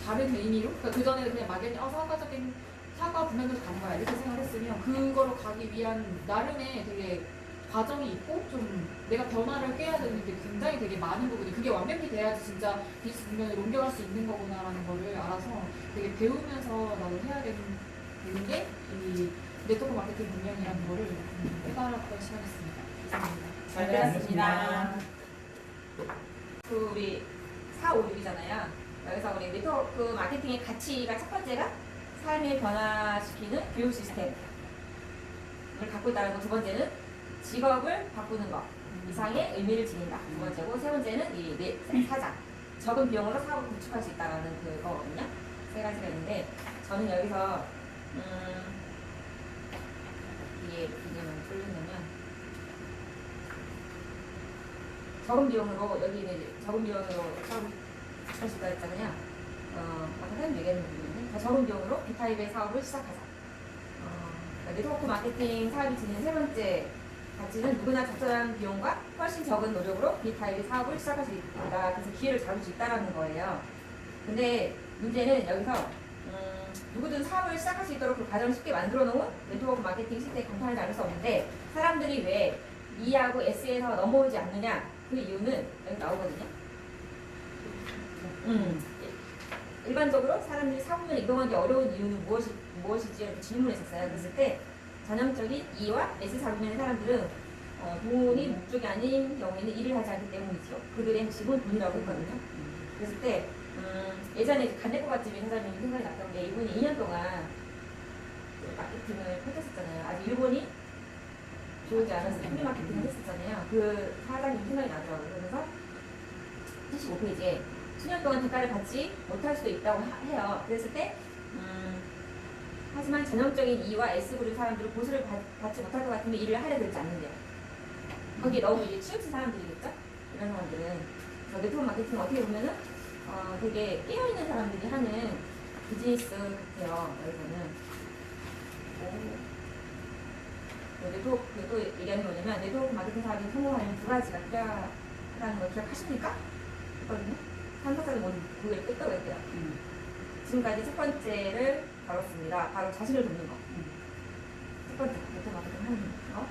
다른 의미로, 그러니까 그전에는 그냥 막연히 사과적인 사과 분명히 가는 거야 이렇게 생각했으면 그거로 가기 위한 나름의 되게 과정이 있고 좀 내가 변화를 꾀해야 되는 게 굉장히 되게 많은 부분이 그게 완벽히 돼야지 진짜 비즈니스 분면으로 옮겨갈 수 있는 거구나라는 거를 알아서 되게 배우면서 나도 해야 되는 게 이 네트워크 마케팅 분명이라는 거를 깨달았던 시간이었습니다. 감사합니다. 잘 배웠습니다. 그 우리 4, 5, 6이잖아요. 여기서 우리 네트워크 마케팅의 가치가 첫 번째가 삶을 변화시키는 교육 시스템을 갖고 있다는 거, 두 번째는 직업을 바꾸는 것 이상의 의미를 지닌다. 두 번째고, 세 번째는 이 사장, 적은 비용으로 사업을 구축할 수 있다는 그거거든요. 세 가지가 있는데, 저는 여기서 이게 풀려면 적은 비용으로, 여기 이제 적은 비용으로 사업을 구축할 수 있다 했잖아요. 아까 사장님 얘기하는 부분인데, 더 적은 비용으로 B타입의 사업을 시작하자. 그러니까 네트워크 마케팅 사업이 지닌 세 번째 가치는 누구나 적절한 비용과 훨씬 적은 노력으로 B타입의 사업을 시작할 수 있다. 그래서 기회를 잡을 수 있다는 거예요. 근데 문제는 여기서 누구든 사업을 시작할 수 있도록 그 과정을 쉽게 만들어 놓은 네트워크 마케팅 시스템의 간판을 나눌 수 없는데, 사람들이 왜 E하고 S에서 넘어오지 않느냐, 그 이유는 여기 나오거든요. 일반적으로 사람들이 사업을 이동하기 어려운 이유는 무엇이지? 이렇게 질문했었어요. 그랬을 때 전형적인 E와 S 사업면의 사람들은 돈이 목적이 아닌 경우에는 일을 하지 않기 때문이죠. 그들의 핵심은 돈이라고 했거든요. 그랬을 때 예전에 간대코 맛집의 사장님이 생각이 났던 게, 이분이 2년 동안 마케팅을 펼쳤었잖아요. 아직 일본이 좋지 않았을 때 프리마케팅을 했었잖아요. 그 사장님 생각이 나더라고요. 그래서 75페이지에 수년 동안 대가를 받지 못할 수도 있다고 해요. 그랬을 때 하지만 전형적인 E와 S그룹 사람들은 보수를 받지 못할 것 같으면 일을 하려 들지 않는데요. 거기에 너무 이제 치우친 사람들이겠죠? 이런 사람들은. 그래서 네트워크 마케팅은 어떻게 보면은 되게 깨어있는 사람들이 하는 비즈니스 같아요. 여기서는. 네트워크, 또 얘기하는 게 뭐냐면, 네트워크 마케팅 사업이 성공하려면 두 가지가 필요하다는 걸 기억하십니까? 했거든요. 한사람이 뭔지 그걸 끄떡 했대요. 지금까지 첫 번째를 다뤘습니다. 바로 자신을 돕는 거. 첫 번째, 네트워크 마케팅 하는 거.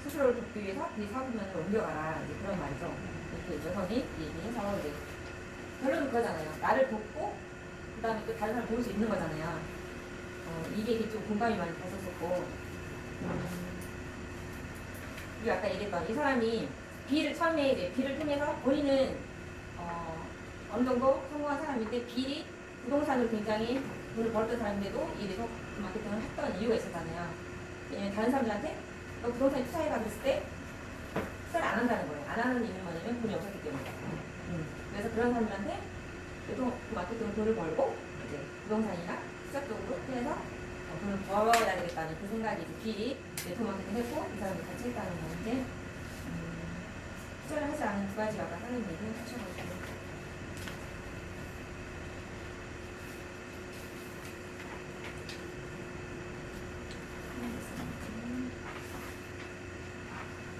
스스로를 돕기 위해서 이 사업면으로 옮겨가라. 이제 그런 말이죠. 이렇게 여성이 얘기해서 이제 결론은 그거잖아요. 나를 돕고, 그 다음에 또 다른 사람을 도울 수 있는 거잖아요. 이게 좀 공감이 많이 갔었었고. 그리고 아까 얘기했던 이 사람이 처음에 이제 B를 통해서 본인은 어느 정도 성공한 사람인데, B이 부동산으로 굉장히 돈을 벌었던 사람인데도 이 네트워크 마케팅을 했던 이유가 있었잖아요. 왜냐면 다른 사람들한테 너 부동산에 투자해봐 그랬을 때 투자를 안 한다는 거예요. 안 하는 이유는 뭐냐면 돈이 없었기 때문에. 그래서 그런 사람들한테 네트워크 마케팅으로 돈을 벌고, 이제 부동산이나 투자 쪽으로 해서 돈을 벌어야 되겠다는 그 생각이 이제 B 네트워크 마케팅 했고, 이 사람이 같이 했다는 건데, 투자를 하지 않은 두 가지 아까 하는 얘기는 하셔가지고.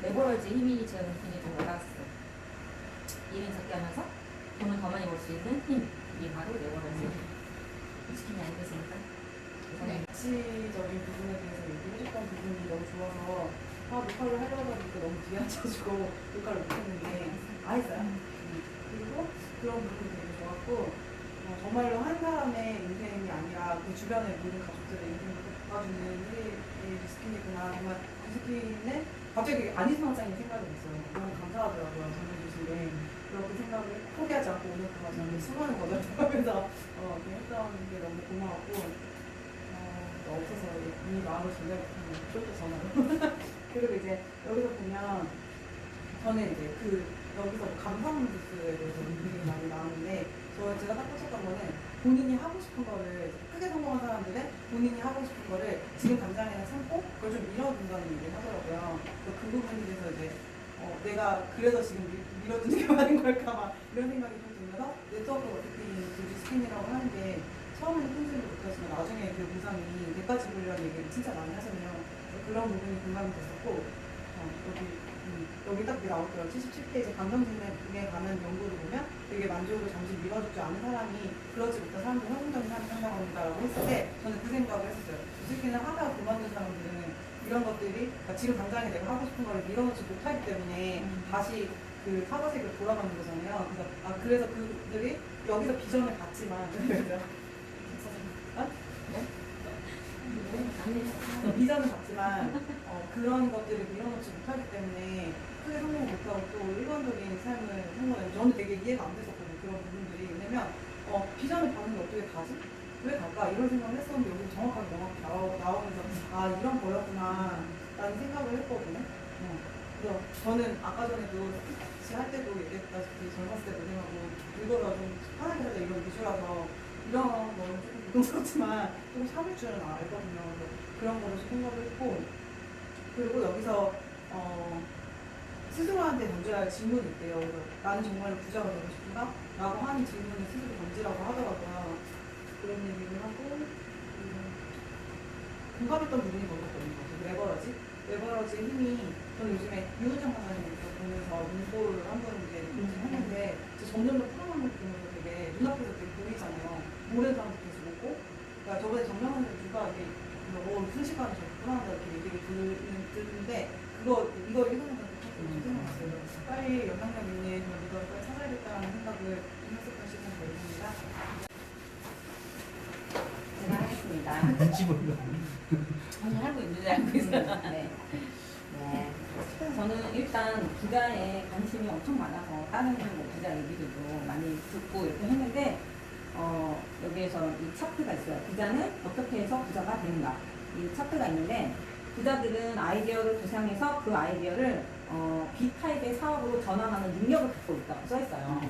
레버러지의 힘이 제가 굉장히 좀 올라왔어요. 일은 적게 하면서 돈을 더 많이 벌 수 있는 힘. 이게 바로 레버러지. 치킨이 아니겠습니까? 네. 가치적인 부분에 대해서 얘기해줬던 부분이 너무 좋아서 녹화를 하려고 하니까 너무 뒤앉혀주고 녹화를 못했는데 했어요. 그리고 그런 부분이 되게 좋았고, 정말로 한 사람의 인생이 아니라 그 주변의 모든 가족들의 인생을 바꿔주는 이 스킨이구나. 정말 그 스킨에 갑자기 안희성 원장님 생각이 났어요. 너무 감사하더라고요. 전해주신 게. 그렇게 생각을 포기하지 않고 오늘 동안 저는 수많은 거를 하면서 이렇게 했던 게 너무 고마웠고, 없어서 이 마음을 전달 못하는 쫄또 전화로. 그리고 이제 여기서 보면 저는 이제 여기서 감성 부스에 대해서 되게 많이 나왔는데, 제가 딱 꽂혔던 거는 본인이 하고 싶은 거를, 크게 성공한 사람들은 본인이 하고 싶은 거를 지금 당장에는 참고 그걸 좀 밀어둔다는 얘기를 하더라고요. 그 부분에 대해서 이제 내가 그래서 지금 밀어두는 게 맞는 걸까 막 이런 생각이 좀 들면서, 네트워크 마케팅 스킨이라고 하는 게 처음에는 통신을 못하지만 나중에 그 보상이 대가 지불이라는 얘기를 진짜 많이 하잖아요. 그런 부분이 공감이 됐었고, 여기 여기 딱 나오더라고요. 77페이지 감정진에 관한 연구를 보면 되게 만족을 잠시 미뤄주지 않은 사람이 그러지 못한 사람들 성공적인 삶을 산다고 했을 때 저는 그 생각을 했었어요. 이 새끼는 하다가 그만둔 사람들은 이런 것들이 그러니까 지금 당장에 내가 하고 싶은 거를 밀어놓지 못하기 때문에 다시 그 사과색으로 돌아가는 거잖아요. 그래서 그들이 여기서 비전을 갖지만 비전을 갖지만 그런 것들을 밀어놓지 못하기 때문에 크게 성공 못하고 또 일반적인 삶을 성공해요. 저는 되게 이해가 안 됐었거든요. 그런 부분들이. 왜냐면 비전을 받는데 어떻게 가지? 왜 갈까? 이런 생각을 했었는데 여기 정확하게 명확히 나오면서 이런 거였구나 라는 생각을 했거든요. 그래서 저는 아까 전에도 할 때도 얘기했다시피 젊었을 때 고생하고 이거라 좀 편하게 살자 이런 위주라서 이런 거는 조금 부담스럽지만 조금 참을 줄은 알거든요. 그런 거를 생각을 했고 그리고 여기서 스스로한테 던져야 할 질문이 있대요. 그래서 나는 정말 부자가 되고 싶은가? 라고 하는 질문을 스스로 던지라고 하더라고요. 그런 얘기를 하고 공감했던 부분이 뭐였거든요. 레버러지의 힘이 저는 요즘에 유은정 강사님 보면서 문고를 한번 이제 했는데 점점 더 풀어나는 부분도 되게 눈앞에서 되게 보이잖아요. 모르는 사람도 계속 먹고 그러니까 저번에 정명한 누가 이렇게 순식간에 저렇게 풀어난다 이렇게 얘기를 듣는데 이거 읽으면서 생각났어요. 빨리 영향력 있는 그런 걸 찾아야겠다는 생각을 했었던 시간이었습니다. 제가 하겠습니다. 눈치 보려. 아니 하고 있는지 알고 있어요. 네. 저는 일단 부자에 관심이 엄청 많아서 다른 부자 얘기들도 많이 듣고 이렇게 했는데 여기에서 이 차트가 있어요. 부자는 어떻게 해서 부자가 되는가 이 차트가 있는데 부자들은 아이디어를 구상해서 그 아이디어를 B타입의 사업으로 전환하는 능력을 갖고 있다고 써있어요.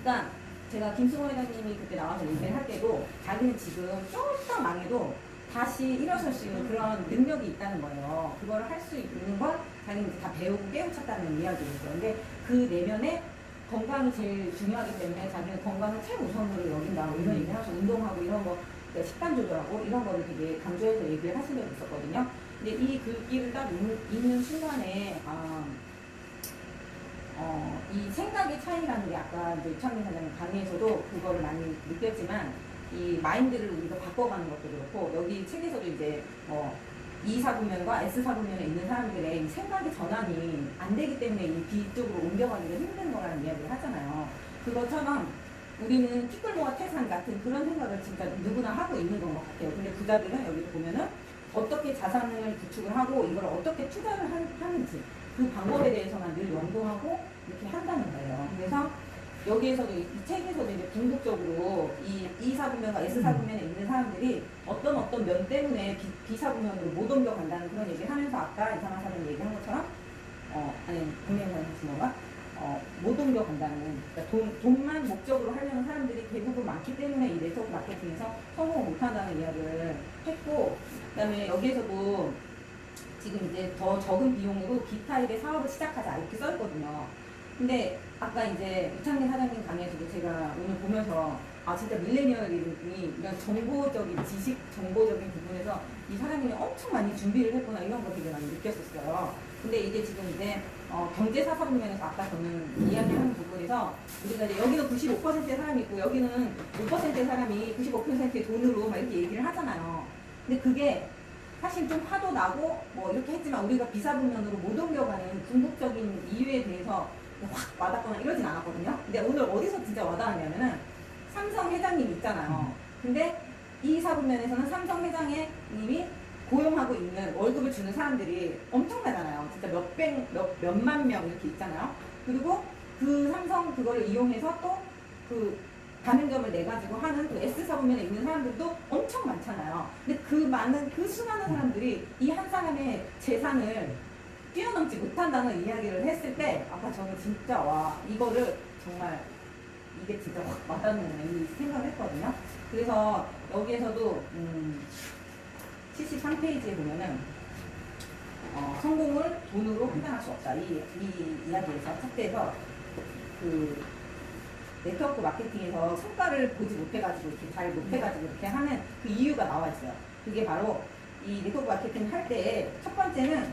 그러니까 제가 김승호 회장님이 그때 나와서 얘기를 할 때도 자기는 지금 쫄딱 망해도 다시 일어설 수 있는 그런 능력이 있다는 거예요. 그걸 할 수 있는 건 자기는 이제 다 배우고 깨우쳤다는 이야기였어요. 근데 그 내면에 건강이 제일 중요하기 때문에 자기는 건강을 최우선으로 여긴다고 이런 얘기를 하면서 운동하고 이런 거 식단 조절하고 이런 거를 되게 강조해서 얘기를 하신 적이 있었거든요. 근데 이 글귀를 딱 읽는 순간에 이 생각의 차이라는 게 아까 이제 이창민 사장님 강의에서도 그거를 많이 느꼈지만 이 마인드를 우리가 바꿔가는 것도 그렇고 여기 책에서도 이제 E4분면과 S사분면에 있는 사람들의 이 생각의 전환이 안 되기 때문에 이 B 쪽으로 옮겨가기가 힘든 거라는 이야기를 하잖아요. 그것처럼 우리는 티끌모아 태산 같은 그런 생각을 진짜 누구나 하고 있는 것 같아요. 근데 부자들은 여기 보면은 어떻게 자산을 구축을 하고 이걸 어떻게 투자를 하는지 그 방법에 대해서만 늘 연구하고 이렇게 한다는 거예요. 그래서 여기에서도 이 책에서도 이제 궁극적으로 이 E사분면과 S사분면에 있는 사람들이 어떤 면 때문에 B사분면으로 못 옮겨간다는 그런 얘기를 하면서 아까 이상한 사람이 얘기한 것처럼 국내에서 주모가 못 옮겨간다는 그러니까 돈만 목적으로 하려는 사람들이 대부분 많기 때문에 이 네트워크 마케팅에서 성공을 못한다는 이야기를 했고 그다음에 여기에서도 지금 이제 더 적은 비용으로 B타입의 사업을 시작하자 이렇게 써있거든요. 근데 아까 이제 이창민 사장님 강의에서도 제가 오늘 보면서 진짜 밀레니얼이 이런 정보적인 지식, 정보적인 부분에서 이 사장님이 엄청 많이 준비를 했구나 이런 거 되게 많이 느꼈었어요. 근데 이게 지금 이제 경제사사 부분에서 아까 저는 이야기하는 부분에서 우리가 이제 여기는 95%의 사람이 있고 여기는 5%의 사람이 95%의 돈으로 막 이렇게 얘기를 하잖아요. 근데 그게 사실 좀 화도 나고 뭐 이렇게 했지만 우리가 비사분면으로 못 옮겨가는 궁극적인 이유에 대해서 확 와닿거나 이러진 않았거든요. 근데 오늘 어디서 진짜 와닿았냐면은 삼성 회장님 있잖아요. 근데 이 사분면에서는 삼성 회장님이 고용하고 있는 월급을 주는 사람들이 엄청나잖아요. 진짜 몇만 명 이렇게 있잖아요. 그리고 그 삼성 그거를 이용해서 또 그 가맹점을 내가지고 하는 그 S사분면에 있는 사람들도 엄청 많잖아요. 근데 그 수많은 사람들이 이 한 사람의 재산을 뛰어넘지 못한다는 이야기를 했을 때 아까 저는 진짜 이거를 정말 이게 진짜 확 와닿는 이 생각을 했거든요. 그래서 여기에서도 73페이지에 보면은 성공을 돈으로 판단할 수 없다. 이 이야기에서 차트에서 그 네트워크 마케팅에서 성과를 보지 못해가지고 이렇게 잘 못해가지고 이렇게 하는 그 이유가 나와 있어요. 그게 바로 이 네트워크 마케팅 할 때 첫 번째는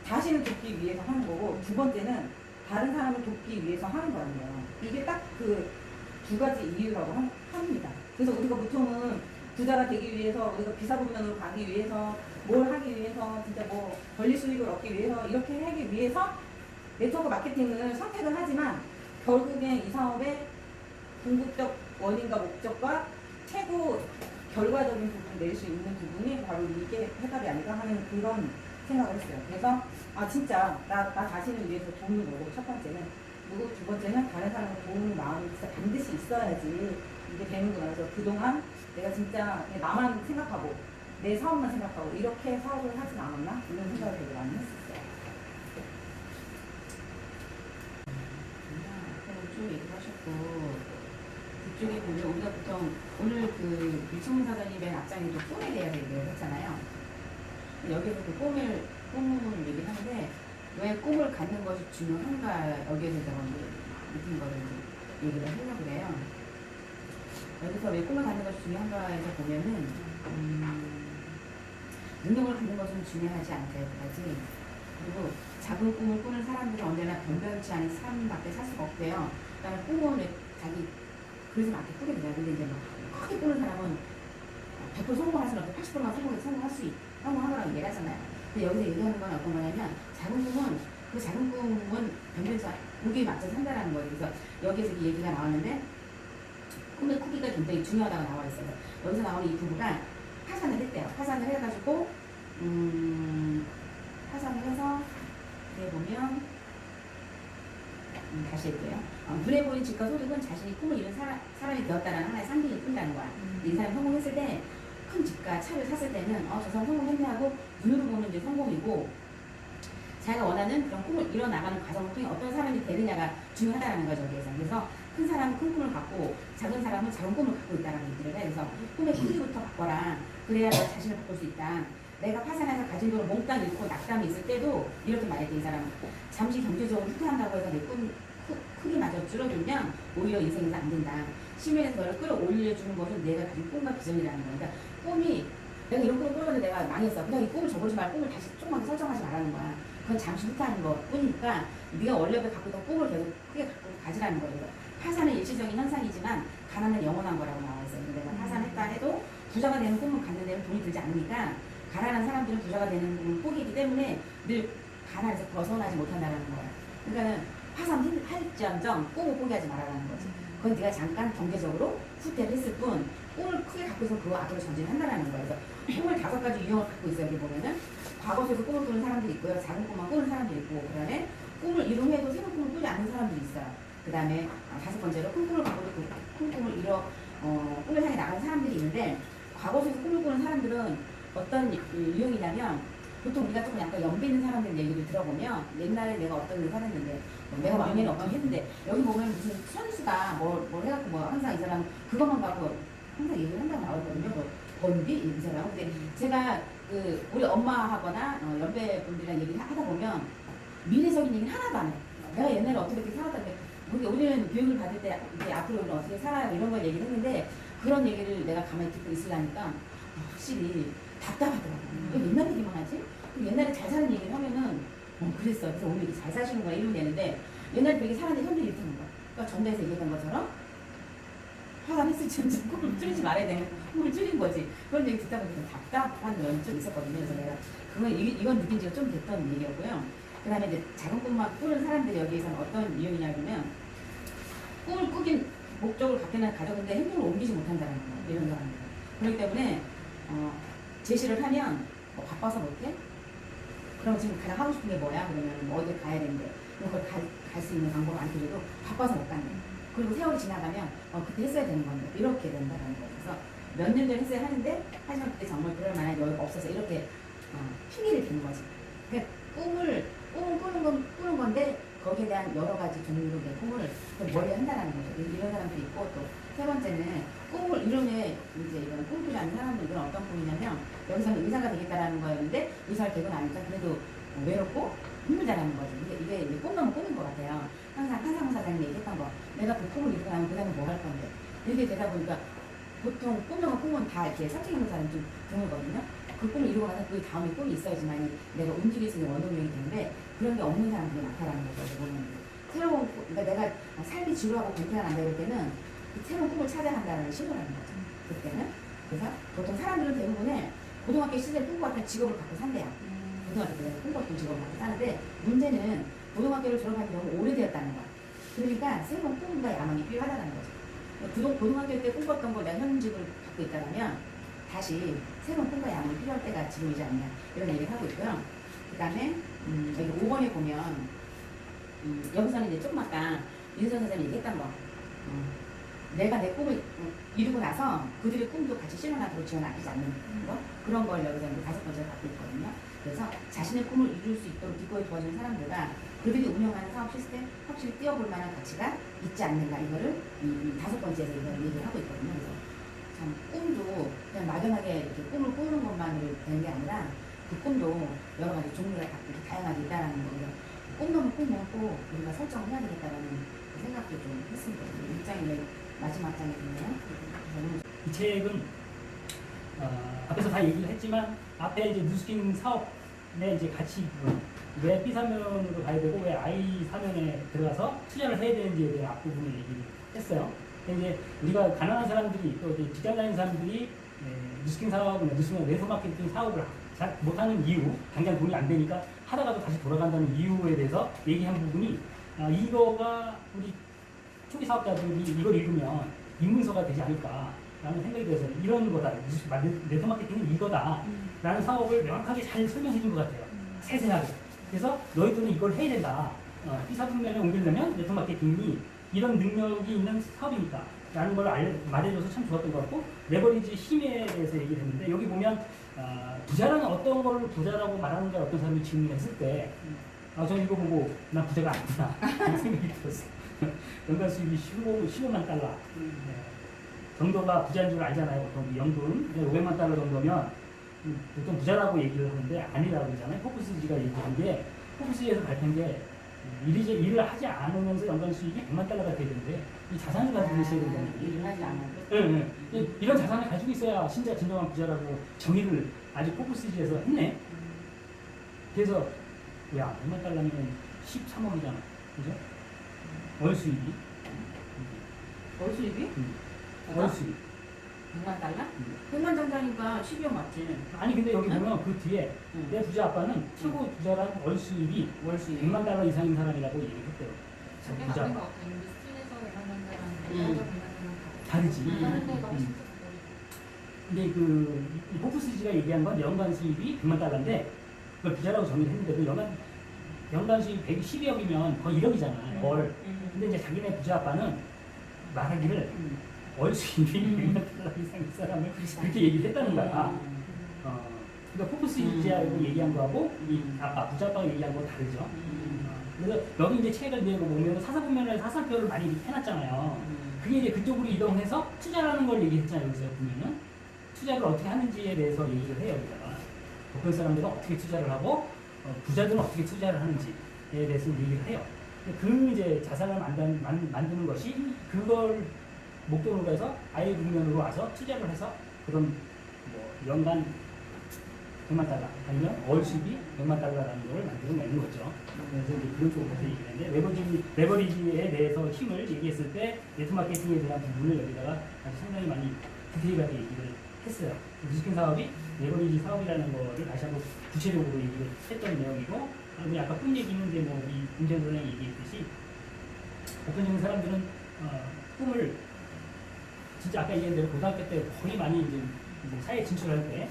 자신을 돕기 위해서 하는 거고, 두 번째는 다른 사람을 돕기 위해서 하는 거라는 거예요. 이게 딱 그 두 가지 이유라고 합니다. 그래서 우리가 보통은 부자가 되기 위해서, 우리가 비사분면으로 가기 위해서, 뭘 하기 위해서, 진짜 뭐 권리 수익을 얻기 위해서, 이렇게 하기 위해서 네트워크 마케팅을 선택을 하지만, 결국엔 이 사업의 궁극적 원인과 목적과 최고 결과적인 부분을 낼 수 있는 부분이 바로 이게 해답이 아닐까 하는 그런 생각을 했어요. 그래서 아 진짜 나 자신을 위해서 도우는 거고, 첫 번째는. 그리고 두 번째는 다른 사람을 도우는 마음이 진짜 반드시 있어야지 이게 되는구나. 그래서 그동안 내가 진짜 그냥 나만 생각하고 내 사업만 생각하고 이렇게 사업을 하진 않았나? 이런 생각을 되게 많이 했었어요. 쭉 얘기하셨고, 그쪽에 보면 우리가 보통 오늘 그 유충사장님 맨 앞장에 또 꿈에 대해서 얘기를 했잖아요. 여기서 그 꿈을 얘기하는데, 왜 꿈을 갖는 것이 중요한가, 여기에서 제가 무슨 거를 이제 얘기를 하려고 그래요. 여기서 왜 꿈을 갖는 것이 중요한가에서 보면은, 능력을 갖는 것은 중요하지 않다, 여기까지. 그리고 작은 꿈을 꾸는 사람들은 언제나 변변치 않은 삶밖에 살 수가 없대요. 그다음에 꿈은 왜 자기 그래서 많게 꾸게 돼요. 근데 이제 막 크게 꾸는 사람은 100% 성공할 수는 없고 80%만 성공하더라고 얘기하잖아요. 근데 여기서 얘기하는 건 어떤 거냐면, 작은 꿈은 그 작은 꿈은 변변치 않은 무기에 맞춰 산다라는 거예요. 그래서 여기에서 이 얘기가 나왔는데, 꿈의 크기가 굉장히 중요하다고 나와 있어요. 여기서 나오는 이 부부가 파산을 했대요. 파산을 해가지고 파산을 해서 여기 보면 다시 할게요. 눈에 보이는 집과 소득은 자신이 꿈을 이룬 사람이 되었다는 하나의 상징이 뿐이라는 거야. 이 사람이 성공했을 때, 큰 집과 차를 샀을 때는 저 사람 성공했네 하고 눈으로 보면 이제 성공이고, 자기가 원하는 그런 꿈을 이뤄나가는 과정을 통해 어떤 사람이 되느냐가 중요하다는 거죠. 그래서 큰 사람은 큰 꿈을 갖고 작은 사람은 작은 꿈을 갖고 있다는 얘기를 해. 그래서 꿈의 크기부터 바꿔라. 그래야 너 자신을 바꿀 수 있다. 내가 파산해서 가진 돈을 몽땅 잃고 낙담이 있을 때도 이렇게 말했대. 이 사람은 잠시 경제적으로 후퇴한다고 해서 내 꿈 크기마저 줄어들면 오히려 인생에서 안 된다. 시민에서 너를 끌어올려주는 것은 내가 가진 꿈과 비전이라는 거야. 그러니까 꿈이, 내가 이런 꿈을 꾸었는데 내가 망했어. 그냥 이 꿈을 저버리지 말고 꿈을 다시 조금만 더 설정하지 말라는 거야. 그건 잠시 후퇴하는 것 뿐이니까 네가 원래 갖고 있던 꿈을 계속 크게 갖고 가지라는 거예요. 파산은 일시적인 현상이지만 가난은 영원한 거라고 나와 있어요. 내가 파산했다 해도 부자가 되는 꿈을 갖는 데는 돈이 들지 않으니까, 가난한 사람들은 부자가 되는 꿈을 꾸기기 때문에 늘 가난에서 벗어나지 못한다는 거예요. 그러니까는 파산할지언정 꿈을 포기하지 말아라는 거지. 그건 네가 잠깐 경제적으로 후퇴를 했을 뿐, 꿈을 크게 갖고서 그 앞으로 전진한다는 거예요. 그래서 꿈을 5가지 유형을 갖고 있어요. 여기 보면은 과거 속에서 꿈을 꾸는 사람들이 있고요. 작은 꿈만 꾸는 사람들이 있고, 그 다음에 꿈을 이루해도 새로운 꿈을 꾸지 않는 사람들이 있어요. 그 다음에 5번째로 큰 꿈을 갖고도 큰 꿈을 꿈을 향해 나가는 사람들이 있는데, 과거 속에서 꿈을 꾸는 사람들은 어떤 유형이냐면, 보통 우리가 조금 약간 연배 있는 사람들 얘기를 들어보면, 옛날에 내가 어떤 일을 살았는데, 내가 왕년에 어떻게 했는데, 여기 보면 무슨 선수가 뭘 해갖고 항상 이 사람 그것만 가고 항상 얘기를 한다고 나오거든요. 번비? 이 사람. 근데 제가 우리 엄마하거나 연배분들이랑 얘기를 하다 보면 미래적인 얘기는 하나도 안 해요. 내가 옛날에 어떻게 살았다는데, 우리는 교육을 받을 때 이제 앞으로 우리는 어떻게 살아요 이런 걸 얘기를 했는데, 그런 얘기를 내가 가만히 듣고 있으려니까 확실히 답답하더라고요. 옛날 얘기만 하지? 옛날에 잘 사는 얘기를 하면은 그랬어. 그래서 오늘 이렇게 잘 사시는 거야 이러면 되는데, 옛날에 되게 사는데 현재 이렇게 하는 거야. 그러니까 전대에서 얘기했던 것처럼 화장했을지언정 꿈을 줄이지 말아야 되는, 꿈을 줄인 거지. 그런 얘기 듣다 보니까 답답한 면이 좀 있었거든요. 그래서 내가 이건 느낀 지가 좀 됐던 얘기였고요. 그 다음에 이제 작은 꿈만 꾸는 사람들이 여기에서는 어떤 유형이냐면, 꿈을 꾸긴 목적을 갖게는 가져는데 행동을 옮기지 못한다는 거예요. 이런 사람들. 그렇기 때문에 제시를 하면 바빠서 못해? 그럼 지금 가장 하고 싶은 게 뭐야? 그러면 어디 가야 되는데, 그걸 갈 수 있는 방법을 안 들여도 바빠서 못 간대. 그리고 세월이 지나가면 그때 했어야 되는 건데 이렇게 된다는 거예요. 그래서 몇 년 전에 했어야 하는데, 하지만 그때 정말 그럴 만한 여유가 없어서 이렇게 핑계를 대는 거지. 그러니까 꿈을 꾸는 건데, 거기에 대한 여러 가지 종류의 꿈을 머리에 한다는 거죠. 이런 사람들이 있고, 또 세 번째는 꿈을 이루면 이제 이런 꿈꾸지 않는 사람들은 어떤 꿈이냐면, 여기서는 의사가 되겠다라는 거였는데 의사를 되고 나니까 그래도 외롭고 힘들다라는 거죠. 이게 꿈만 꾸는 것 같아요. 항상 한상우 사장님이 얘기했던 거, 내가 그 꿈을 이루고 나면 그 다음에 뭐 할 건데, 이렇게 되다 보니까 보통 꿈은 다 이렇게 설정 있는 사람이 좀 드물거든요. 그 꿈을 이루고 나서 그 다음에 꿈이 있어야지만 내가 움직일 수 있는 원동력이 되는데 그런 게 없는 사람들이 많다라는 거죠. 보면 새로운 그러니까 내가 삶이 지루하고 불편한다 이럴 때는 그 새로운 꿈을 찾아간다는 신호라는 거죠. 그때는 그래서 보통 사람들은 대부분의 고등학교 시절 꿈꿔왔던 직업을 갖고 산대요. 고등학교 때 꿈꿨던 직업을 갖고 사는데 문제는 고등학교를 졸업한 지 너무 오래되었다는 거야. 그러니까 새로운 꿈과 야망이 필요하다는 거죠. 고등학교 때 꿈꿨던 걸 내가 현직을 갖고 있다면 다시 새로운 꿈과 야망이 필요할 때가 지금이지 않냐 이런 얘기를 하고 있고요. 그 다음에 여기 5번에 보면 여기서는 이제 조금 아까 윤선 선생님이 얘기했던 거 내가 내 꿈을 이루고 나서 그들의 꿈도 같이 실현하도록 지원 아끼지 않는 거 그런 걸 여기서 이제 5번째로 갖고 있거든요. 그래서 자신의 꿈을 이룰 수 있도록 기꺼이 도와주는 사람들과 그들이 운영하는 사업 시스템 확실히 뛰어볼 만한 가치가 있지 않는가 이거를 이 5번째에서 이걸 얘기를 하고 있거든요. 그래서 참 꿈도 그냥 막연하게 이렇게 꿈을 꾸는 것만으로 되는 게 아니라 그 꿈도 여러 가지 종류가 다양하게 있다는 거예요. 꿈도 꿈은 꼭 우리가 설정을 해야 되겠다라는 생각도 좀 했습니다. 이 장이 마지막 장에 있네요. 이 책은 앞에서 다 얘기를 했지만 앞에 이제 뉴스킨 사업에 이제 같이 왜 B 사면으로 가야 되고 왜 I 사면에 들어가서 투자를 해야 되는지에 대한 앞부분을 얘기를 했어요. 근데 이제 우리가 가난한 사람들이 또 이제 직장 다니는 사람들이 뉴스킨 사업이나 뉴스킨 네트워크 마케팅 사업을 잘 못하는 이유, 당장 돈이 안 되니까 하다가도 다시 돌아간다는 이유에 대해서 얘기한 부분이 이거가 우리 초기 사업자들이 이걸 읽으면 입문서가 되지 않을까라는 생각이 들어서 이런 거다. 네트워크 마케팅은 이거다라는 사업을 명확하게 잘 설명해 준 것 같아요. 세세하게. 그래서 너희들은 이걸 해야 된다. B사 분면에 옮기려면 네트워크 마케팅이 이런 능력이 있는 사업이니까 라는 걸 말해줘서 참 좋았던 것 같고 레버리지 힘에 대해서 얘기를 했는데 여기 보면 부자라는 어떤 거를 부자라고 말하는가 어떤 사람이 질문했을 때 저 이거 보고 난 부자가 아니구나 그런 생각이 들었어요. 연간 수입이 15만 달러 정도가 부자인 줄 알잖아요. 보통 연금 500만 달러 정도면 보통 부자라고 얘기를 하는데 아니라고 그러잖아요. 포브스지가 얘기한 게 포브스지에서 발표한 게 일을 하지 않으면서 연간 수익이 100만 달러가 되는데 이 자산을 가지고 있어야 된다는 얘기예요. 일을 하지 않아도 네. 이런 자산을 가지고 있어야 진짜 진정한 부자라고 정의를 아직 포브스지에서 했네. 그래서 야 100만 달러면 13억이잖아. 그죠? 월 수입이. 월 수입이? 월 수입. 100만 달러? 100만 장자니까 12억 맞지? 아니 근데 여기 보면 그 뒤에 응. 내 부자 아빠는 최고 부자란 월 수입이 월 수입 100만 달러 이상인 사람이라고 얘기를 했대요. 자기가 부자 아닌 것 아빠. 같아요. 미스틴에서 일하는 데랑 음. 여기서 일하는 데랑 다르지. 다른 데가 훨씬 음. 더 근데 이 포브스지가 얘기한 건 연간 수입이 100만 달러인데 그걸 부자라고 정의를 했는데 그 연간 수입 112억이면 거의 1억이잖아. 월. 근데 이제 자기네 부자 아빠는 말하기를 월 수입이 100만 달러 이상인 사람을 그렇게 얘기를 했다는 거야. 그러니까 포브스지하고 얘기한 거하고 이 아빠 부자 아빠가 얘기한 거 다르죠. 그래서 여기 이제 책을 이제 보면 사사보면에 사설표를 많이 이렇게 해놨잖아요. 그게 이제 그쪽으로 이동해서 투자라는 걸 얘기했잖아요. 여기서 보면은 투자를 어떻게 하는지에 대해서 얘기를 해요. 여기다가 보통 사람들은 어떻게 투자를 하고 부자들은 어떻게 투자를 하는지에 대해서 얘기를 해요. 그 이제 자산을 만드는 것이 그걸 목돈으로 해서 아예 국면으로 와서 투자를 해서 그런 뭐 연간 100만 달러 아니면 월 수입이 100만 달러라는 걸 만들어내는 거죠. 그래서 이제 그런 쪽으로 얘기를 했는데 레버리지에 대해서 힘을 얘기했을 때 네트워크 마케팅에 대한 부분을 여기다가 아주 상당히 많이 디테일하게 얘기를 했어요. 뉴스킨 사업이 레버리지 사업이라는 거를 다시 한번 구체적으로 얘기를 했던 내용이고 그리고 아까 꿈 얘기는 이제 뭐이 김재현 선생님이 얘기했듯이 보통적인 사람들은 꿈을 진짜 아까 얘기한 대로 고등학교 때 거의 많이 이제 뭐 사회 진출할 때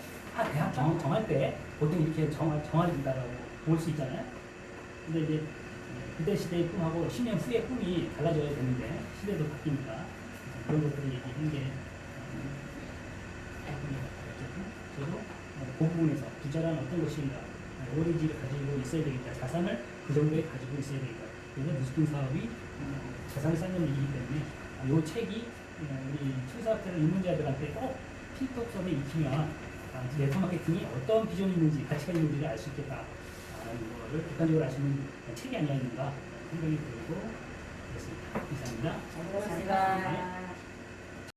대학 정할 때 보통 이렇게 정해진다라고 볼 수 있잖아요. 근데 이제 그때 시대의 꿈하고 10년 후의 꿈이 달라져야 되는데 시대도 바뀌니까 그런 것들을 얘기한 게 저도 그 부분에서 부자란 어떤 것인가 오리지를 가지고 있어야 되겠다. 자산을 그 정도에 가지고 있어야 되겠다. 그래서 뉴스킨 사업이 자산을 쌓는 일이기 때문에 이 책이 우리 초기사업자를 입문자들한테 꼭 필독서에 익히면 네트워크 마케팅이 어떤 비전이 있는지 가치가 있는지를 알 수 있겠다라는 거를 객관적으로 알 수 있는 책이 아니었는가 생각이 들고 그렇습니다. 이상입니다. 감사합니다.